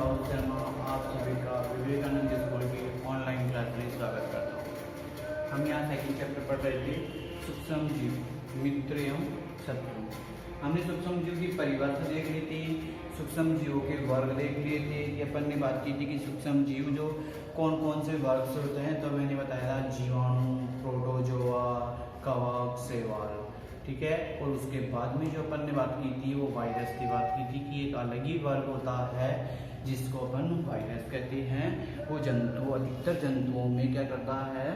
राहुल शर्मा आप सभी का विवेकानंद स्कूल की ऑनलाइन क्लास में स्वागत करता हूँ। हम यहाँ सेकंड चैप्टर पढ़ रहे थे सूक्ष्म जीव मित्र एवं शत्रु। हमने सूक्ष्म जीव की परिभाषा देख ली थी, सूक्ष्म जीवों के वर्ग देख लिए थे कि अपन ने बात की थी कि सूक्ष्म जीव जो कौन कौन से वर्ग से होते हैं। तो मैंने बताया था जीवाणु, प्रोटोजोआ, कवक, शैवाल, ठीक है। और उसके बाद में जो अपन ने बात की थी वो वायरस की बात की थी कि एक अलग ही वर्ग होता है जिसको अपन वायरस कहते हैं। वो जंतु अधिकतर जंतुओं में क्या करता है,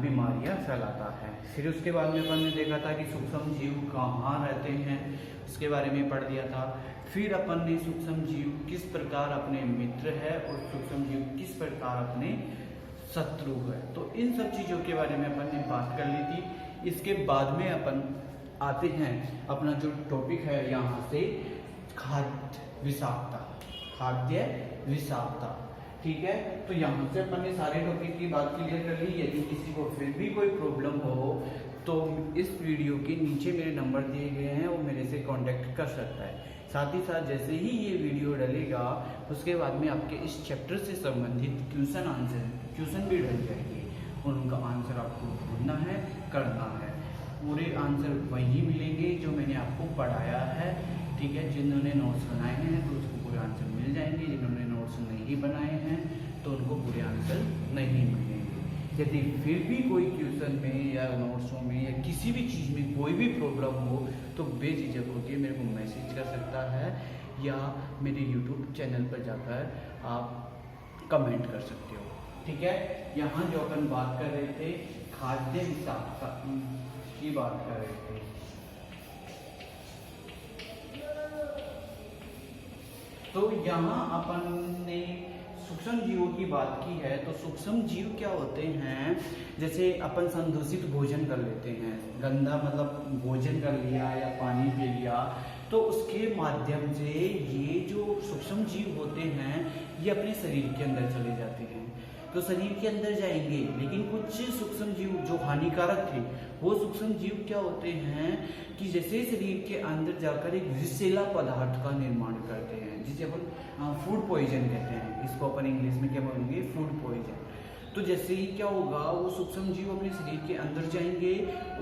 बीमारियां फैलाता है। फिर उसके बाद में अपन ने देखा था कि सूक्ष्म जीव कहाँ रहते हैं, उसके बारे में पढ़ दिया था। फिर अपन ने सूक्ष्म जीव किस प्रकार अपने मित्र है और सूक्ष्म जीव किस प्रकार अपने शत्रु है, तो इन सब चीज़ों के बारे में अपन ने बात कर ली थी। इसके बाद में अपन आते हैं अपना जो टॉपिक है यहाँ से खाद्य विषाक्तता, खाद्य विषाक्तता, ठीक है। तो यहाँ से अपन ने सारे टॉपिक की बात क्लियर कर ली। यदि किसी को फिर भी कोई प्रॉब्लम हो तो इस वीडियो के नीचे मेरे नंबर दिए गए हैं, वो मेरे से कांटेक्ट कर सकता है। साथ ही साथ जैसे ही ये वीडियो डलेगा उसके बाद में आपके इस चैप्टर से संबंधित क्वेश्चन भी डल जाएंगे, उनका आंसर आपको ढूंढना है, करना है। पूरे आंसर वही मिलेंगे जो मैंने आपको पढ़ाया है, ठीक है। जिन्होंने नोट्स बनाए हैं तो उसको पूरे आंसर मिल जाएंगे, जिन्होंने नोट्स नहीं बनाए हैं तो उनको पूरे आंसर नहीं मिलेंगे। यदि फिर भी कोई क्वेश्चन में या नोट्सों में या किसी भी चीज़ में कोई भी प्रॉब्लम हो तो बेझिझक होकर मेरे को मैसेज कर सकता है या मेरे यूट्यूब चैनल पर जाकर आप कमेंट कर सकते हो, ठीक है। यहाँ जो अपन बात कर रहे थे खाद्य विषाक्तता की बात कर रहे थे। तो यहाँ अपन ने सूक्ष्म जीवों की बात की है। तो सूक्ष्म जीव क्या होते हैं, जैसे अपन संदूषित भोजन कर लेते हैं, गंदा मतलब भोजन कर लिया या पानी पी लिया, तो उसके माध्यम से ये जो सूक्ष्म जीव होते हैं ये अपने शरीर के अंदर चले जाते हैं। तो शरीर के अंदर जाएंगे, लेकिन कुछ सूक्ष्म जीव जो हानिकारक थे वो सूक्ष्म जीव क्या होते हैं कि जैसे शरीर के अंदर जाकर एक विषैला पदार्थ का निर्माण करते हैं, जिसे अपन फूड पॉइजन कहते हैं। इसको अपन इंग्लिश में क्या बोलेंगे, फूड पॉइजन। तो जैसे ही क्या होगा, वो सूक्ष्म जीव अपने शरीर के अंदर जाएंगे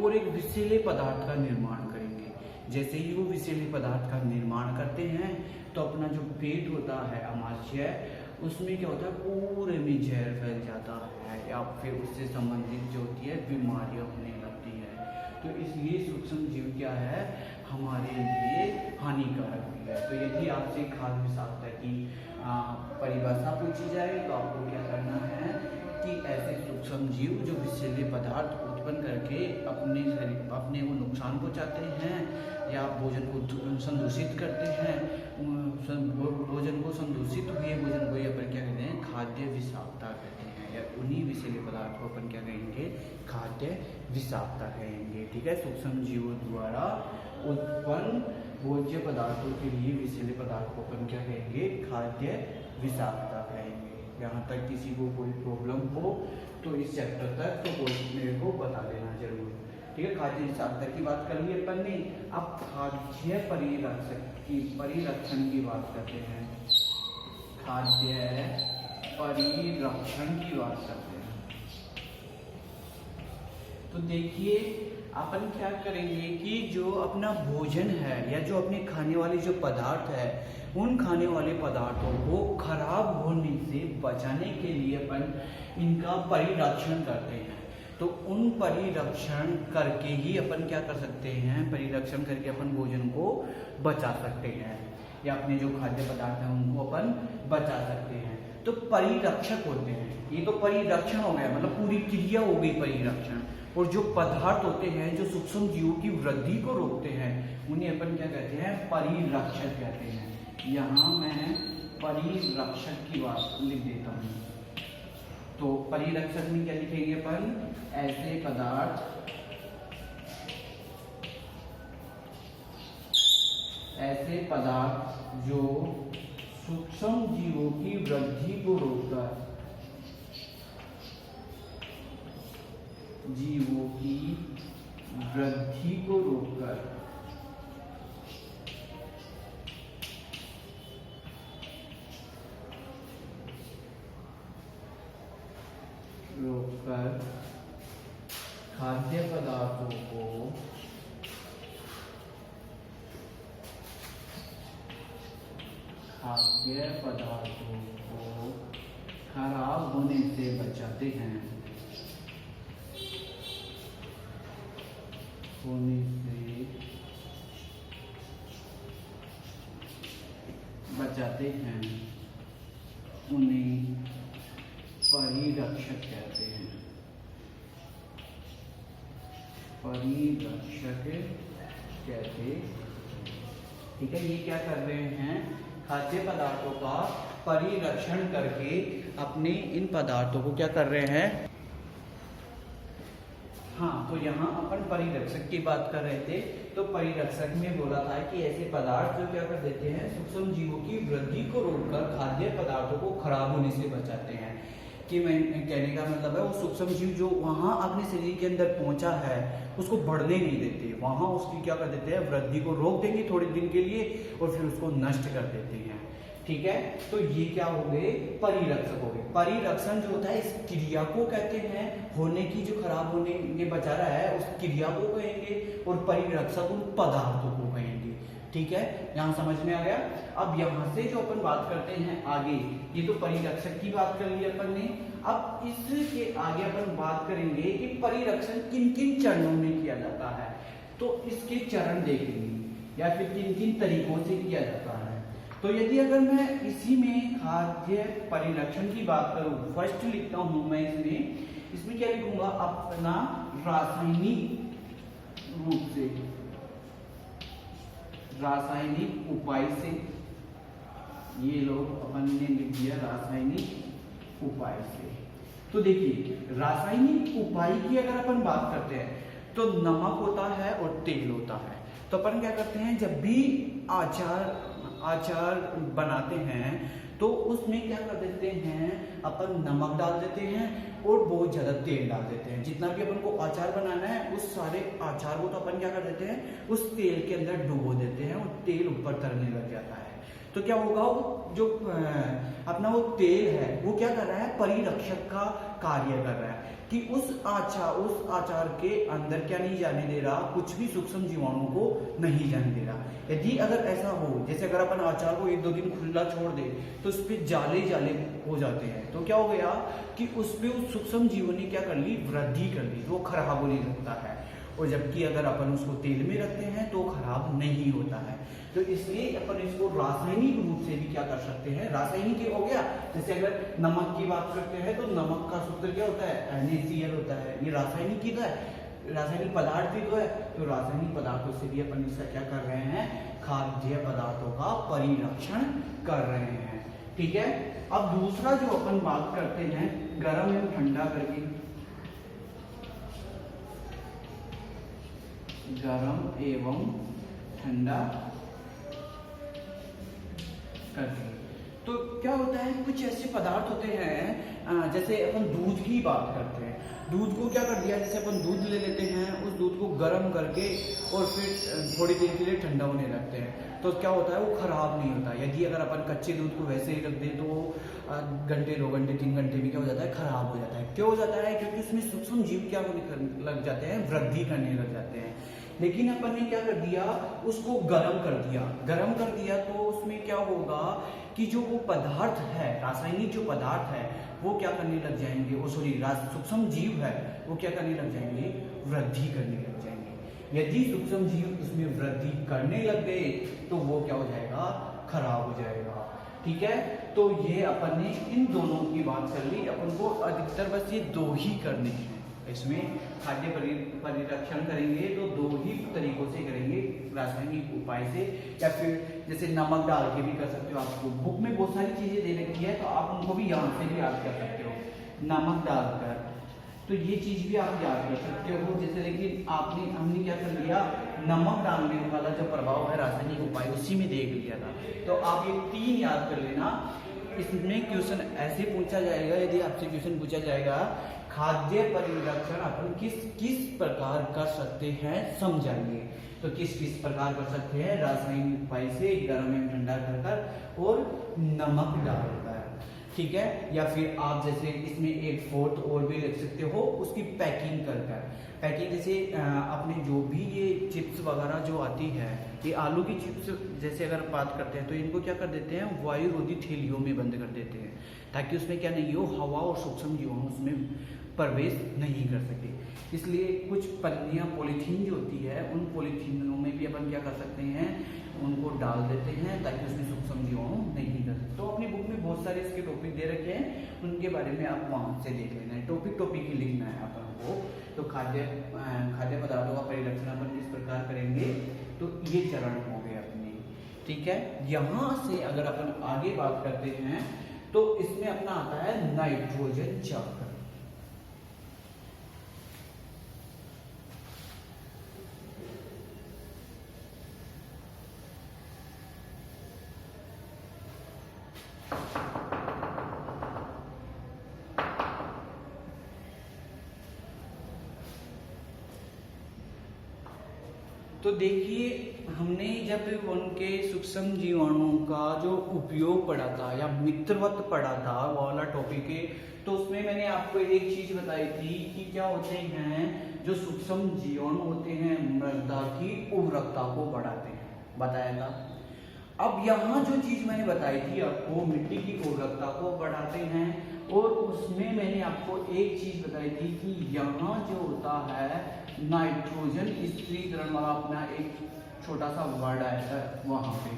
और एक विषैले पदार्थ का निर्माण करेंगे। जैसे ही वो विषैले पदार्थ का निर्माण करते हैं तो अपना जो पेट होता है, आमाशय, उसमें क्या होता है, पूरे में जहर फैल जाता है या फिर उससे संबंधित जो होती है बीमारियां होने लगती है। तो इसलिए सूक्ष्म जीव क्या है, हमारे लिए हानिकारक भी है। तो यदि आपसे खाद्य विषाक्तता की परिभाषा पूछी जाए तो आपको क्या करना है कि ऐसे सूक्ष्म जीव जो विषैले पदार्थ उत्पन्न करके अपने को नुकसान पहुंचाते हैं या भोजन को संदूषित करते हैं, भोजन को संदूषित हुए भोजन को अपन क्या कहते हैं, खाद्य विषाक्तता कहते हैं, या उन्हीं विषैले पदार्थ को अपन क्या कहेंगे, खाद्य विषाक्तता कहेंगे, ठीक है। सूक्ष्म जीवों द्वारा उत्पन्न भोज्य पदार्थों के लिए विषैले पदार्थ को अपन क्या कहेंगे, खाद्य विषाक्तता कहेंगे। यहाँ तक किसी को कोई प्रॉब्लम हो तो इस चैप्टर तक तो मेरे को बता देना जरूर, ठीक है। खाद्य विषाक्तता की बात कर ली अपन ने। अब खाद्य परिरक्षण की बात करते हैं, खाद्य परिरक्षण की बात करते हैं। तो देखिए अपन क्या करेंगे कि जो अपना भोजन है या जो अपने खाने वाले जो पदार्थ है, उन खाने वाले पदार्थों को खराब होने से बचाने के लिए अपन इनका परिरक्षण करते हैं। तो उन परिरक्षण करके ही अपन क्या कर सकते हैं, परिरक्षण करके अपन भोजन को बचा सकते हैं या अपने जो खाद्य पदार्थ हैं उनको अपन बचा सकते हैं। तो परिरक्षक होते हैं, ये तो परिरक्षण हो गया, मतलब पूरी क्रिया हो गई परिरक्षण। और जो पदार्थ होते हैं जो सूक्ष्म जीवों की वृद्धि को रोकते हैं उन्हें अपन क्या कहते हैं, परिरक्षक कहते हैं। यहाँ मैं परिरक्षक की बात लिख देता हूँ। तो परिरक्षक में क्या लिखेंगे अपन, ऐसे पदार्थ जो सूक्ष्म जीवों की वृद्धि को रोककर, जीवों की वृद्धि को रोककर कर खाद्य पदार्थों को खराब होने से बचाते हैं, उन्हें परिरक्षक कहते हैं। ठीक है, ये क्या कर रहे हैं, खाद्य पदार्थों का परिरक्षण करके अपने इन पदार्थों को क्या कर रहे हैं। हाँ, तो यहाँ अपन परिरक्षक की बात कर रहे थे। तो परिरक्षक में बोला था कि ऐसे पदार्थ जो क्या कर देते हैं, सूक्ष्म जीवों की वृद्धि को रोककर खाद्य पदार्थों को खराब होने से बचाते हैं। कि मैं कहने का मतलब है, वो सूक्ष्म जीव जो वहाँ अपने शरीर के अंदर पहुँचा है उसको बढ़ने नहीं देते, वहाँ उसकी क्या कर देते हैं, वृद्धि को रोक देंगे थोड़े दिन के लिए और फिर उसको नष्ट कर देते हैं। ठीक है, तो ये क्या हो गए, परिरक्षक हो गए। परिरक्षण जो होता है इस क्रिया को कहते हैं, होने की जो खराब होने में बचा रहा है उस क्रिया को कहेंगे, और परिरक्षक उन पदार्थों को कहेंगे। ठीक है, यहाँ समझ में आ गया। अब यहाँ से जो अपन बात करते हैं आगे, ये तो परिरक्षक की बात कर ली अपन ने। अब इसके आगे अपन बात करेंगे कि परिरक्षण किन किन चरणों में किया जाता है, तो इसके चरण देखेंगे या फिर किन किन तरीकों से किया जाता है। तो यदि अगर मैं इसी में खाद्य परिरक्षण की बात करूं, फर्स्ट लिखता हूं मैं इसमें क्या लिखूंगा, अपना रासायनिक रूप से, रासायनिक उपाय से, ये लोग अपन ने लिख दिया रासायनिक उपाय से। तो देखिए, रासायनिक उपाय की अगर अपन बात करते हैं तो नमक होता है और तेल होता है। तो अपन क्या करते हैं, जब भी आचार बनाते हैं तो उसमें क्या कर देते हैं, अपन नमक डाल देते हैं और बहुत ज़्यादा तेल डाल देते हैं। जितना भी अपन को अचार बनाना है उस सारे अचार को तो अपन क्या कर देते हैं, उस तेल के अंदर डुबो देते हैं और तेल ऊपर तरने लग जाता है। तो क्या होगा, वो जो अपना वो तेल है वो क्या कर रहा है, परिरक्षक का कार्य कर रहा है कि उस आचार के अंदर क्या नहीं जाने दे रहा, कुछ भी सूक्ष्म जीवाणुओं को नहीं जाने दे रहा। यदि अगर ऐसा हो, जैसे अगर अपन आचार को 1-2 दिन खुला छोड़ दे तो उस पर जाले हो जाते हैं, तो क्या हो गया कि उस पर उस सूक्ष्म जीवों ने क्या कर ली, वृद्धि कर ली, वो खराब होने लगता है। और जबकि अगर अपन उसको तेल में रखते हैं तो खराब नहीं होता है। तो इसलिए अपन इसको रासायनिक रूप से भी क्या कर सकते हैं, रासायनिक हो गया। जैसे अगर नमक की बात करते हैं तो नमक का सूत्र क्या होता है, NaCl होता है। ये रासायनिक की तो है, रासायनिक पदार्थ भी तो है। तो रासायनिक पदार्थों से भी अपन इसका क्या कर रहे हैं, खाद्य पदार्थों का परिरक्षण कर रहे हैं। ठीक है, अब दूसरा जो अपन बात करते हैं, गर्म एवं ठंडा करके, गर्म एवं ठंडा करके। तो क्या होता है, कुछ ऐसे पदार्थ होते हैं, जैसे अपन दूध की बात करते हैं। दूध को क्या कर दिया, जैसे अपन दूध ले लेते हैं, उस दूध को गर्म करके और फिर थोड़ी देर के लिए ठंडा होने लगते हैं, तो क्या होता है, वो खराब नहीं होता। यदि अगर अपन कच्चे दूध को वैसे ही रख दें तो घंटे 2 घंटे 3 घंटे भी क्या हो जाता है, खराब हो जाता है। क्यों हो जाता है, क्योंकि उसमें सूक्ष्म जीव क्या होने लग जाते हैं, वृद्धि करने लग जाते हैं। लेकिन अपन ने क्या कर दिया, उसको गर्म कर दिया तो उसमें क्या होगा कि जो वो पदार्थ है, रासायनिक जो पदार्थ है वो क्या करने लग जाएंगे, वो सूक्ष्म जीव है वो क्या करने लग जाएंगे, वृद्धि करने लग जाएंगे। यदि सूक्ष्म जीव उसमें वृद्धि करने लग गए तो वो क्या हो जाएगा, खराब हो जाएगा। ठीक है, तो ये अपन ने इन दोनों की बात कर ली। अपन को अधिकतर बस ये 2 ही करने हैं। इसमें खाद्य परिरक्षण करेंगे तो 2 ही तरीकों से करेंगे, रासायनिक उपाय से या फिर जैसे नमक डाल के भी कर सकते हो। आपको बुक में बहुत सारी चीजें दे रखी है तो आप उनको भी यहाँ से भी याद कर सकते हो, नमक डालकर। तो ये चीज भी आप याद कर सकते हो। जैसे लेकिन हमने क्या कर लिया, नमक डालने वाला जो प्रभाव है रासायनिक उपाय उसी में देख लिया था। तो आप ये 3 याद कर लेना। इसमें क्वेश्चन ऐसे पूछा जाएगा, यदि आपसे क्वेश्चन पूछा जाएगा खाद्य परिरक्षण अपन किस प्रकार कर सकते हैं, समझाइए। तो किस प्रकार कर सकते हैं, रासायनिक उपाय से, गर्म एवं ठंडा कर और नमक डालकर। ठीक है, या फिर आप जैसे इसमें 1/4 और भी लिख सकते हो उसकी पैकिंग कर कर। पैकिंग जैसे अपने जो भी ये चिप्स वगैरह जो आती है, ये आलू की चिप्स जैसे अगर बात करते हैं तो इनको क्या कर देते हैं, वायुरोधी थैलियों में बंद कर देते हैं, ताकि उसमें क्या नहीं हो, हवा और सूक्ष्म जीवाणु उसमें प्रवेश नहीं कर सके। इसलिए कुछ पन्नियाँ पॉलीथीन जो होती है, उन पॉलीथीनों में भी अपन क्या कर सकते हैं, उनको डाल देते हैं ताकि उसमें सूक्ष्म जीवाणु नहीं कर सकते। तो अपनी बुक में बहुत सारे इसके टॉपिक दे रखे हैं, उनके बारे में आप वहाँ से देख लेना है, टॉपिक ही लिखना है अपन को। तो खाद्य पदार्थों का परिरक्षण अपन किस प्रकार करेंगे, तो ये चरण हो गए अपने, ठीक है। यहाँ से अगर अपन आगे बात करते हैं तो इसमें अपना आता है नाइट्रोजन चक्र। तो देखिए, हमने जब उनके सूक्ष्म जीवाणुओं का जो उपयोग पढ़ा था या मित्रवत पढ़ा था, वो वाला टॉपिक है, तो उसमें मैंने आपको एक चीज बताई थी कि क्या होते हैं, जो सूक्ष्म जीवाणु होते हैं मृदा की उर्वरकता को बढ़ाते हैं, बताया था। अब यहाँ जो चीज मैंने बताई थी आपको, मिट्टी की उर्वरकता को बढ़ाते हैं, और उसमें मैंने आपको एक चीज बताई थी कि यहाँ जो होता है नाइट्रोजन स्त्रीकरण वाला अपना एक छोटा सा वर्ड आया था वहां पे,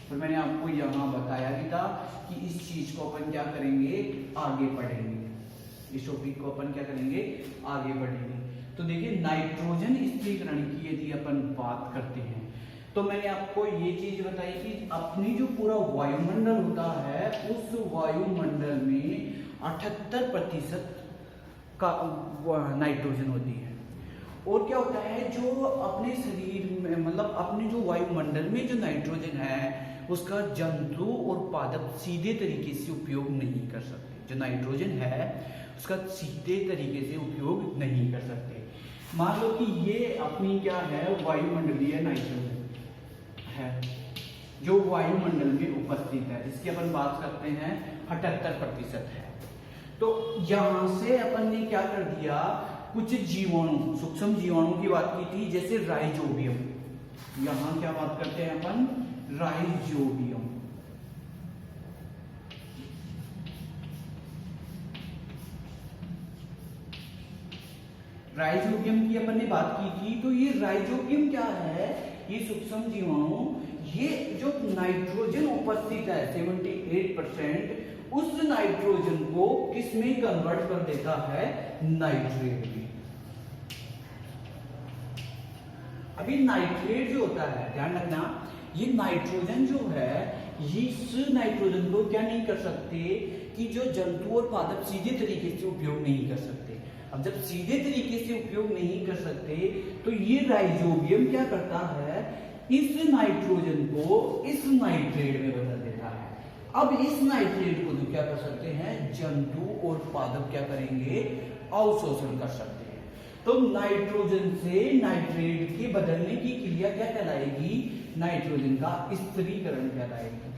तो मैंने आपको यहाँ बताया भी था कि इस चीज को अपन क्या करेंगे, आगे पढ़ेंगे, इस टॉपिक को अपन क्या करेंगे, आगे बढ़ेंगे। तो देखिए, नाइट्रोजन स्त्रीकरण की यदि अपन बात करते हैं तो मैंने आपको ये चीज बताई कि अपनी जो पूरा वायुमंडल होता है, उस वायुमंडल में 78% का नाइट्रोजन होती है। और क्या होता है, जो अपने शरीर में मतलब अपने जो वायुमंडल में जो नाइट्रोजन है उसका जंतु और पादप सीधे तरीके से उपयोग नहीं कर सकते। जो नाइट्रोजन है उसका सीधे तरीके से उपयोग नहीं कर सकते। मान लो कि ये अपनी क्या है, वायुमंडलीय नाइट्रोजन है जो वायुमंडल में उपस्थित है, इसकी अपन बात करते हैं 78% है। तो यहां से अपन ने क्या कर दिया, कुछ जीवाणु, सूक्ष्म जीवाणु की बात की थी, जैसे राइजोबियम। यहां क्या बात करते हैं अपन, राइजोबियम। राइजोबियम की अपन ने बात की थी। तो ये राइजोबियम क्या है, ये सूक्ष्म जीवाणु, ये जो नाइट्रोजन उपस्थित है 78%, उस नाइट्रोजन को किसमें कन्वर्ट कर देता है, नाइट्रेट में। अभी नाइट्रेट जो होता है, ध्यान रखना, ये नाइट्रोजन जो है, इस नाइट्रोजन को क्या नहीं कर सकते कि जो जंतु और पादप सीधे तरीके से उपयोग नहीं कर सकते। अब जब सीधे तरीके से उपयोग नहीं कर सकते तो ये राइजोबियम क्या करता है, इस नाइट्रोजन को इस नाइट्रेट में बदल देता है। अब इस नाइट्रेट को जो क्या कर सकते हैं, जंतु और पादप क्या करेंगे, अवशोषण कर सकते हैं। तो नाइट्रोजन से नाइट्रेट के बदलने की क्रिया क्या कहलाएगी, नाइट्रोजन का स्त्रीकरण कहलाएगी।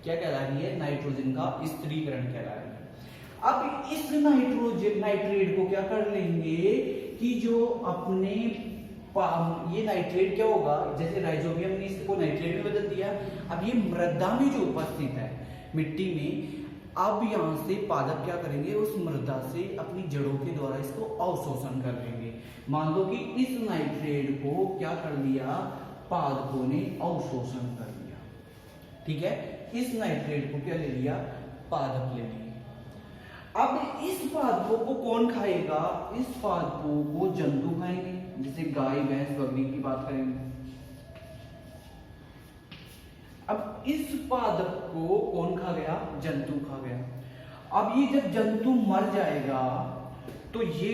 क्या कहलाएगी है, नाइट्रोजन का स्त्रीकरण कहलाएगी। अब इस नाइट्रेट को क्या कर लेंगे कि जो अपने ये नाइट्रेट क्या होगा, जैसे राइजोबियम ने इसको नाइट्रेट में बदल दिया, अब ये मृदा में जो उपस्थित है मिट्टी में, अब यहां से पादप क्या करेंगे, उस मृदा से अपनी जड़ों के द्वारा इसको अवशोषण कर लेंगे। मान लो कि इस नाइट्रेट को क्या कर लिया, पादपों ने अवशोषण कर लिया, ठीक है। इस नाइट्रेट को क्या ले लिया, पादप ले लिया। अब इस पादपों को कौन खाएगा, इस पादपों को जंतु खाएंगे, जैसे गाय भैंस बकरी की बात करेंगे। अब इस पादप को कौन खा गया, जंतु खा गया। अब ये जब जंतु मर जाएगा तो ये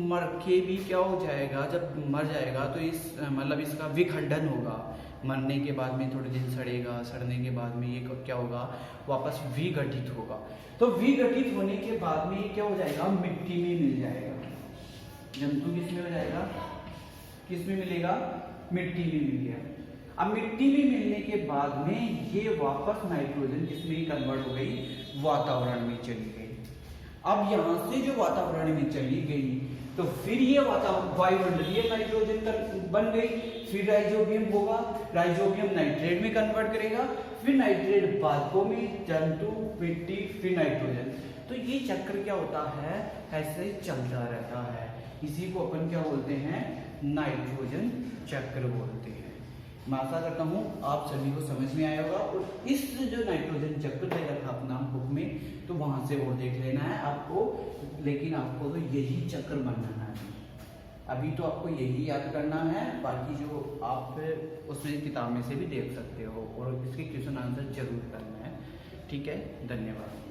मर के भी क्या हो जाएगा, जब मर जाएगा तो इस मतलब इसका विखंडन होगा, मरने के बाद में थोड़े दिन सड़ेगा, सड़ने के बाद में ये क्या होगा, वापस विघटित होगा। तो विघटित होने के बाद में ये क्या हो जाएगा, मिट्टी में मिल जाएगा। जंतु किस में हो जाएगा, किस में मिलेगा, मिट्टी में मिल गया। अब मिट्टी में मिलने के बाद में ये वापस नाइट्रोजन किसमें कन्वर्ट हो गई, वातावरण में चली गई। अब यहाँ से जो वातावरण में चली गई तो फिर ये वायुमंडलीय नाइट्रोजन बन गई, फिर राइजोबियम होगा, राइजोबियम नाइट्रेट में कन्वर्ट करेगा, फिर नाइट्रेट बादकों में, जंतु, मिट्टी, फिर नाइट्रोजन। तो ये चक्र क्या होता है, ऐसे चलता रहता है। इसी को अपन क्या बोलते हैं, नाइट्रोजन चक्र बोलते हैं। मैं आशा करता हूँ आप सभी को समझ में आया होगा। और इस जो नाइट्रोजन चक्र दे रखा अपना बुक में, तो वहां से वो देख लेना है आपको, लेकिन आपको तो यही चक्र बनाना है। अभी तो आपको यही याद करना है, बाकी जो आप उसमें किताब में से भी देख सकते हो और इसके क्वेश्चन आंसर जरूर करना है। ठीक है, धन्यवाद।